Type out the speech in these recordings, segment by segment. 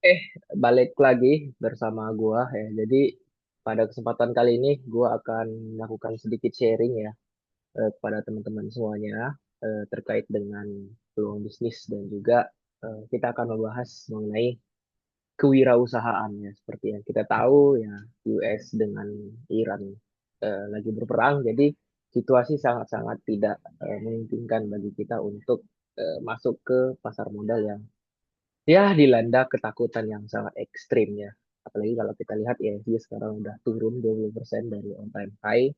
Eh, balik lagi bersama gua ya. Jadi pada kesempatan kali ini gua akan melakukan sedikit sharing ya kepada teman-teman semuanya terkait dengan peluang bisnis dan juga kita akan membahas mengenai kewirausahaan ya. Seperti yang kita tahu ya, US dengan Iran lagi berperang. Jadi situasi sangat-sangat tidak memungkinkan bagi kita untuk masuk ke pasar modal yang ya dilanda ketakutan yang sangat ekstrim ya. Apalagi kalau kita lihat ISG sekarang udah turun 20% dari all time high.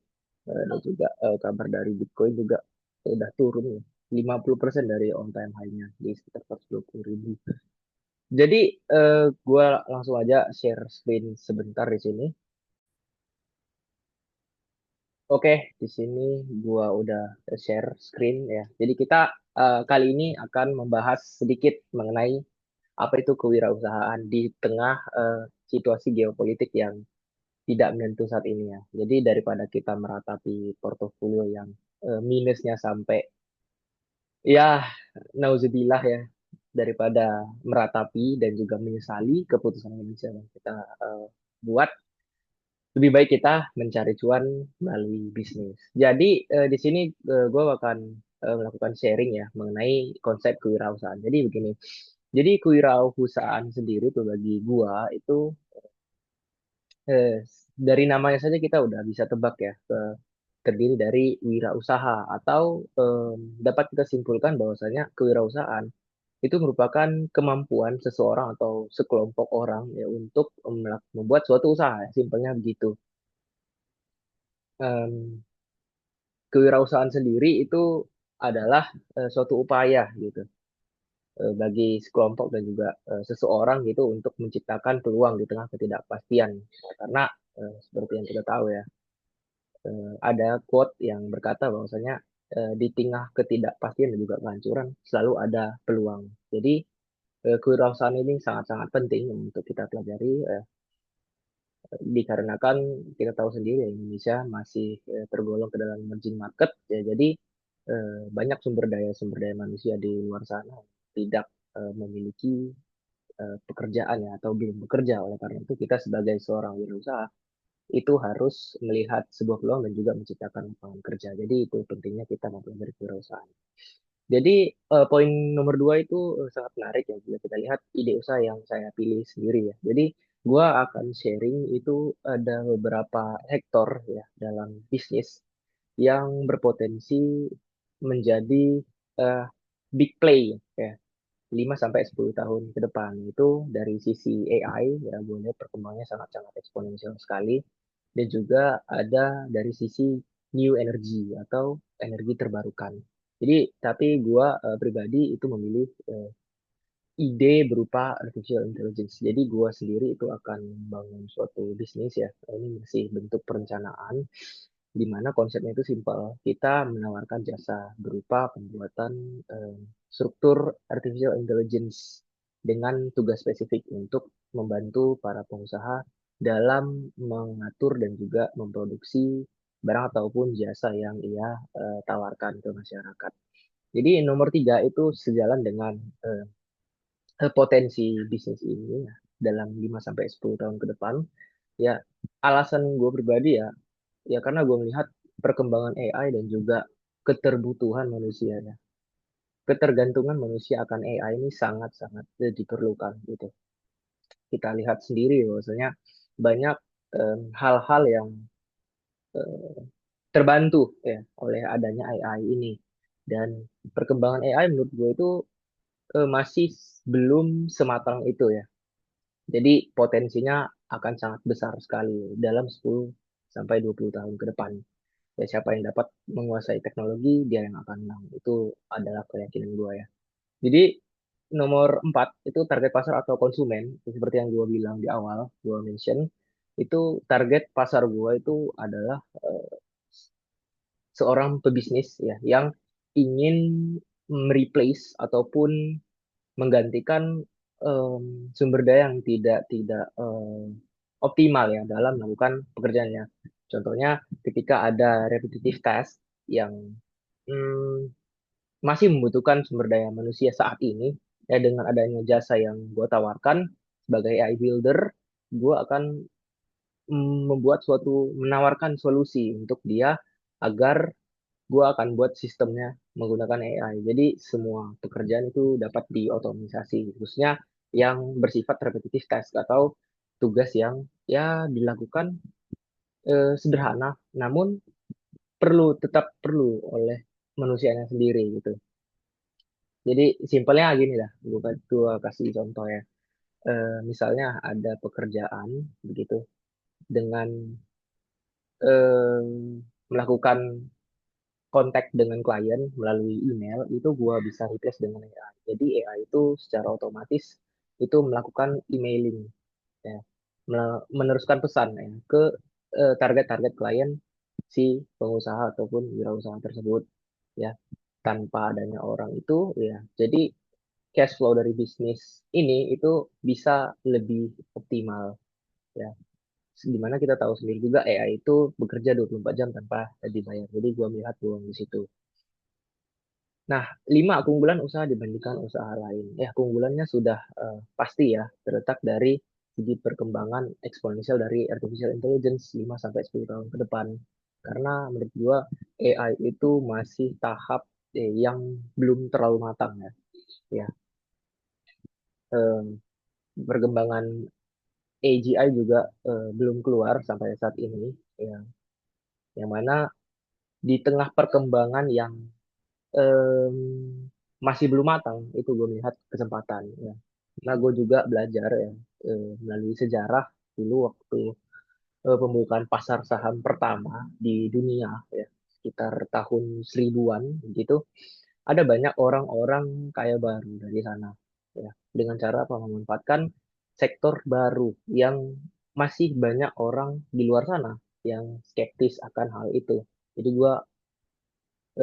Dan juga kabar dari Bitcoin juga udah turun ya. 50% dari all time high-nya di sekitar 120.000. Jadi gue langsung aja share screen sebentar di sini. Oke, di sini gua udah share screen ya. Jadi kita kali ini akan membahas sedikit mengenai apa itu kewirausahaan di tengah situasi geopolitik yang tidak menentu saat ini ya. Jadi daripada kita meratapi portofolio yang minusnya sampai ya nauzubillah ya, daripada meratapi dan juga menyesali keputusan Indonesia yang kita buat, lebih baik kita mencari cuan melalui bisnis. Jadi di sini gue akan melakukan sharing ya mengenai konsep kewirausahaan. Jadi begini, jadi kewirausahaan sendiri tuh bagi gua itu dari namanya saja kita udah bisa tebak ya, terdiri dari wirausaha atau dapat kita simpulkan bahwasanya kewirausahaan itu merupakan kemampuan seseorang atau sekelompok orang ya untuk membuat suatu usaha, ya, simpelnya begitu. Em, Kewirausahaan sendiri itu adalah suatu upaya gitu bagi sekelompok dan juga seseorang gitu untuk menciptakan peluang di tengah ketidakpastian. Karena seperti yang kita tahu ya, ada quote yang berkata bahwasanya di tengah ketidakpastian dan juga kehancuran selalu ada peluang. Jadi kewirausahaan ini sangat-sangat penting untuk kita pelajari dikarenakan kita tahu sendiri ya, Indonesia masih tergolong ke dalam emerging market ya. Jadi banyak sumber daya manusia di luar sana tidak memiliki pekerjaan ya atau belum bekerja. Oleh karena itu kita sebagai seorang wirausaha itu harus melihat sebuah peluang dan juga menciptakan lapangan kerja. Jadi itu pentingnya kita mempelajari kewirausahaan. Jadi poin nomor dua itu sangat menarik ya bila kita lihat ide usaha yang saya pilih sendiri ya. Jadi gua akan sharing itu ada beberapa sektor ya dalam bisnis yang berpotensi menjadi eh, big play ya 5 sampai 10 tahun ke depan. Itu dari sisi AI ya gue lihat perkembangannya sangat-sangat eksponensial sekali, dan juga ada dari sisi new energy atau energi terbarukan. Jadi tapi gue pribadi itu memilih ide berupa artificial intelligence. Jadi gue sendiri itu akan membangun suatu bisnis ya. Ini masih bentuk perencanaan di mana konsepnya itu simpel. Kita menawarkan jasa berupa pembuatan eh, struktur artificial intelligence dengan tugas spesifik untuk membantu para pengusaha dalam mengatur dan juga memproduksi barang ataupun jasa yang ia tawarkan ke masyarakat. Jadi nomor tiga itu sejalan dengan eh, potensi bisnis ini ya, dalam 5 sampai 10 tahun ke depan. Ya, alasan gue pribadi ya, ya karena gue melihat perkembangan AI dan juga keterbutuhan manusia ya. Ketergantungan manusia akan AI ini sangat-sangat diperlukan gitu. Kita lihat sendiri bahwasanya banyak hal-hal yang terbantu ya oleh adanya AI ini. Dan perkembangan AI menurut gue itu masih belum sematang itu ya. Jadi potensinya akan sangat besar sekali dalam 10 sampai 20 tahun ke depan. Ya, siapa yang dapat menguasai teknologi, dia yang akan menang. Itu adalah keyakinan gue ya. Jadi nomor 4 itu target pasar atau konsumen. Seperti yang gue bilang di awal, gue mention, itu target pasar gue itu adalah seorang pebisnis ya yang ingin mereplace ataupun menggantikan sumber daya yang tidak optimal ya dalam melakukan pekerjaannya. Contohnya ketika ada repetitive task yang mm, masih membutuhkan sumber daya manusia saat ini, ya dengan adanya jasa yang gue tawarkan, sebagai AI builder, gue akan membuat menawarkan solusi untuk dia agar gue akan buat sistemnya menggunakan AI. Jadi semua pekerjaan itu dapat diotomisasi, khususnya yang bersifat repetitif task atau tugas yang ya dilakukan sederhana, namun tetap perlu oleh manusianya sendiri gitu. Jadi simpelnya gini lah, gue kasih contoh ya. Misalnya ada pekerjaan begitu dengan melakukan kontak dengan klien melalui email itu gua bisa replace dengan AI. Jadi AI itu secara otomatis itu melakukan emailing ya, meneruskan pesan ya ke target-target klien si pengusaha ataupun wirausaha tersebut ya, tanpa adanya orang itu ya. Jadi cash flow dari bisnis ini itu bisa lebih optimal ya. Dimana kita tahu sendiri juga AI itu bekerja 24 jam tanpa dibayar. Jadi gua melihat peluang di situ. Nah, 5 keunggulan usaha dibandingkan usaha lain. Ya, keunggulannya sudah pasti ya, terletak dari segi perkembangan eksponensial dari artificial intelligence 5 sampai 10 tahun ke depan. Karena menurut gua AI itu masih tahap yang belum terlalu matang ya. Ya, eh, perkembangan AGI juga belum keluar sampai saat ini ya. Yang mana di tengah perkembangan yang em, masih belum matang itu gue melihat kesempatan ya. Nah gue juga belajar ya melalui sejarah dulu waktu pembukaan pasar saham pertama di dunia ya sekitar tahun 1000-an gitu, ada banyak orang-orang kaya baru dari sana ya, dengan cara apa, memanfaatkan sektor baru yang masih banyak orang di luar sana yang skeptis akan hal itu. Jadi gue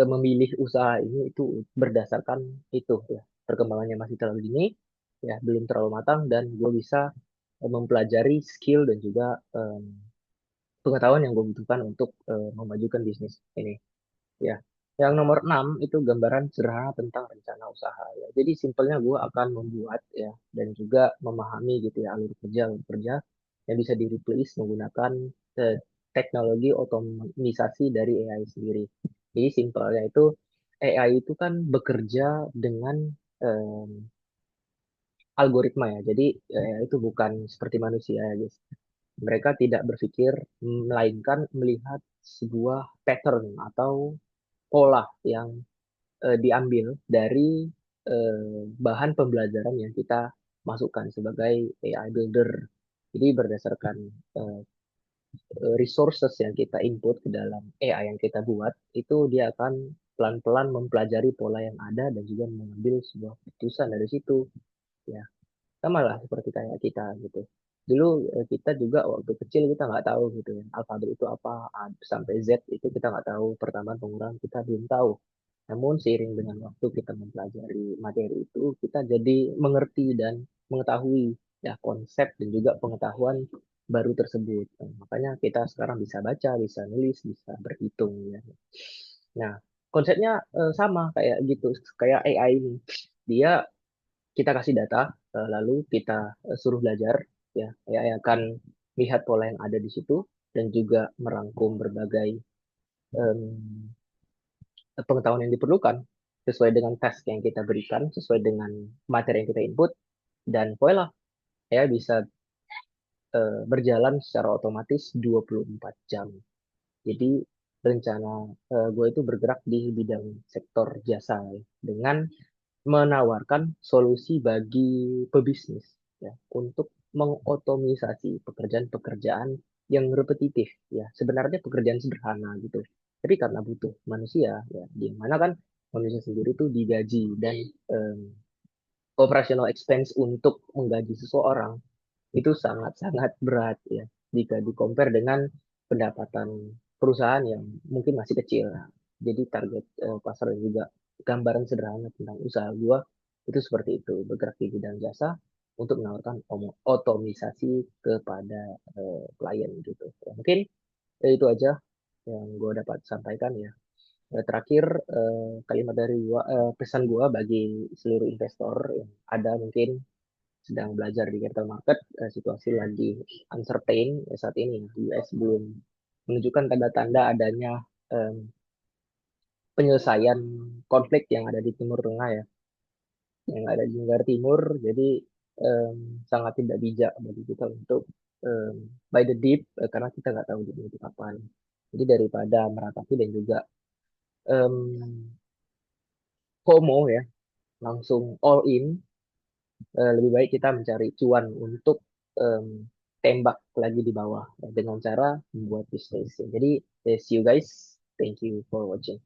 memilih usaha ini itu berdasarkan itu ya, perkembangannya masih terlalu dini ya, belum terlalu matang, dan gue bisa mempelajari skill dan juga pengetahuan yang gue butuhkan untuk memajukan bisnis ini ya. Yang nomor 6 itu gambaran sederhana tentang rencana usaha ya. Jadi simpelnya gue akan membuat ya dan juga memahami gitu ya alur kerja yang bisa di replace menggunakan eh, teknologi otomisasi dari AI sendiri. Jadi simpelnya itu AI itu kan bekerja dengan em, algoritma ya. Jadi itu bukan seperti manusia ya guys. Mereka tidak berpikir melainkan melihat sebuah pattern atau pola yang diambil dari bahan pembelajaran yang kita masukkan sebagai AI builder. Jadi berdasarkan eh, resources yang kita input ke dalam AI yang kita buat, itu dia akan pelan-pelan mempelajari pola yang ada dan juga mengambil sebuah keputusan dari situ. Ya, sama lah seperti kayak kita gitu. Dulu kita juga waktu kecil kita nggak tahu gitu ya, alfabet itu apa, A sampai Z itu kita nggak tahu, pertambahan pengurangan kita belum tahu. Namun seiring dengan waktu kita mempelajari materi itu, kita jadi mengerti dan mengetahui ya konsep dan juga pengetahuan baru tersebut. Nah, makanya kita sekarang bisa baca, bisa nulis, bisa berhitung ya. Nah, konsepnya sama kayak gitu, kayak AI ini. Dia kita kasih data, lalu kita suruh belajar ya. AI akan lihat pola yang ada di situ dan juga merangkum berbagai em, pengetahuan yang diperlukan sesuai dengan task yang kita berikan, sesuai dengan materi yang kita input, dan voila, ya bisa berjalan secara otomatis 24 jam. Jadi rencana gue itu bergerak di bidang sektor jasa ya, dengan menawarkan solusi bagi pebisnis ya untuk mengotomisasi pekerjaan-pekerjaan yang repetitif ya, sebenarnya pekerjaan sederhana gitu, tapi karena butuh manusia ya, di mana kan manusia sendiri tuh digaji, dan em, operational expense untuk menggaji seseorang itu sangat-sangat berat ya jika di compare dengan pendapatan perusahaan yang mungkin masih kecil. Nah, jadi target pasar dan juga gambaran sederhana tentang usaha gua itu seperti itu, bergerak di bidang jasa untuk menawarkan otomisasi kepada klien gitu. Ya, mungkin itu aja yang gua dapat sampaikan ya. Terakhir kalimat dari gua, pesan gua bagi seluruh investor yang ada mungkin sedang belajar di capital market, situasi lagi uncertain saat ini. US belum menunjukkan tanda-tanda adanya em, penyelesaian konflik yang ada di Timur Tengah ya, yang ada di negara Timur. Jadi sangat tidak bijak bagi kita untuk em, by the deep, karena kita nggak tahu itu kapan. Jadi daripada meratapi dan juga em, FOMO ya, langsung all in, lebih baik kita mencari cuan untuk em, tembak lagi di bawah, dengan cara membuat bisnis. Jadi see you guys, thank you for watching.